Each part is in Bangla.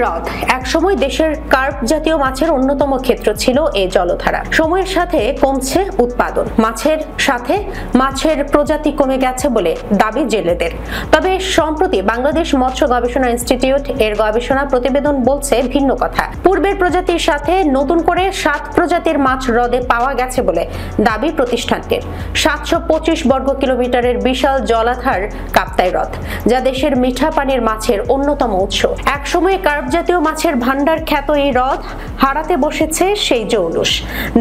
হ্রদ একসময় দেশের কার্প জাতীয় মাছের অন্যতম ক্ষেত্র ছিল এই জলধারা। সময়ের সাথে কমছে উৎপাদন, মাছের প্রজাতি কমে গেছে বলে দাবি জেলেদের। তবে সম্প্রতি বাংলাদেশ মৎস্য গবেষণা ইনস্টিটিউট এর গবেষণা প্রতিবেদন বলছে ভিন্ন কথা। পূর্বের প্রজাতির সাথে নতুন করে 7 প্রজাতির মাছ হ্রদে পাওয়া গেছে বলে দাবি প্রতিষ্ঠানটির। 725 বর্গ কিলোমিটারের বিশাল জলাধার কাপ্তাই হ্রদ, যা দেশের মিঠা পানির মাছের অন্যতম উৎস। একসময় কার্প জাতীয় মাছের ভান্ডার খ্যাত এই হ্রদ হারাতে বসেছে সেই জৌলুস।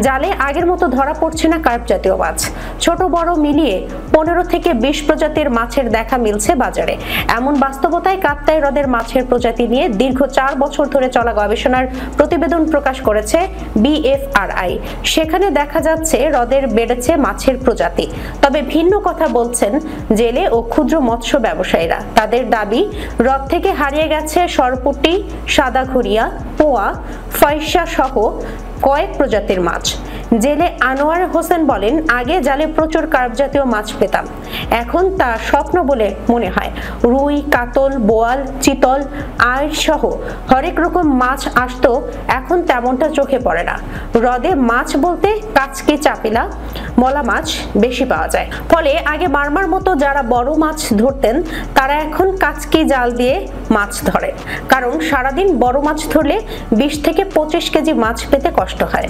জালে আগের মতো ধরা পড়ছে না কার্প জাতীয় মাছ। ছোট বড় মিলিয়ে 15 থেকে 20 প্রজাতির মাছের দেখা মিলছে বাজারে। এমন বাস্তবতায় কাপ্তাই হ্রদের মাছের প্রজাতি নিয়ে দীর্ঘ 4 বছর ধরে চলা গবেষণার প্রতিবেদন প্রকাশ করেছে BFRI। সেখানে দেখা যাচ্ছে হ্রদের বেড়েছে মাছের প্রজাতি। তবে ভিন্ন কথা বলছেন জেলে ও ক্ষুদ্র মৎস্য ব্যবসায়ীরা। তাদের দাবি, হ্রদ থেকে হারিয়ে গেছে সরপুঁটি, সাদা ঘুরিয়া, পোয়া, ফয়সা সহ কয়েক প্রজাতির মাছ। জেলে আনোয়ার হোসেন বলেন, আগে জালে প্রচুর কার্প জাতীয় মাছ পেতাম, এখন তা স্বপ্ন বলে মনে হয়। রুই, কাতল, বোয়াল, চিতল, আইড় সহ হরেক রকম মাছ আসতো, এখন তেমনটা চোখে পড়ে না। হ্রদে মাছ বলতে কাচকি, চাপিলা, মলা মাছ বেশি পাওয়া যায়। ফলে আগে মারমার মতো যারা বড় মাছ ধরতেন তারা এখন কাচকি জাল দিয়ে মাছ ধরে, কারণ সারাদিন বড় মাছ ধরলে 20 থেকে 25 কেজি মাছ পেতে কষ্ট হয়।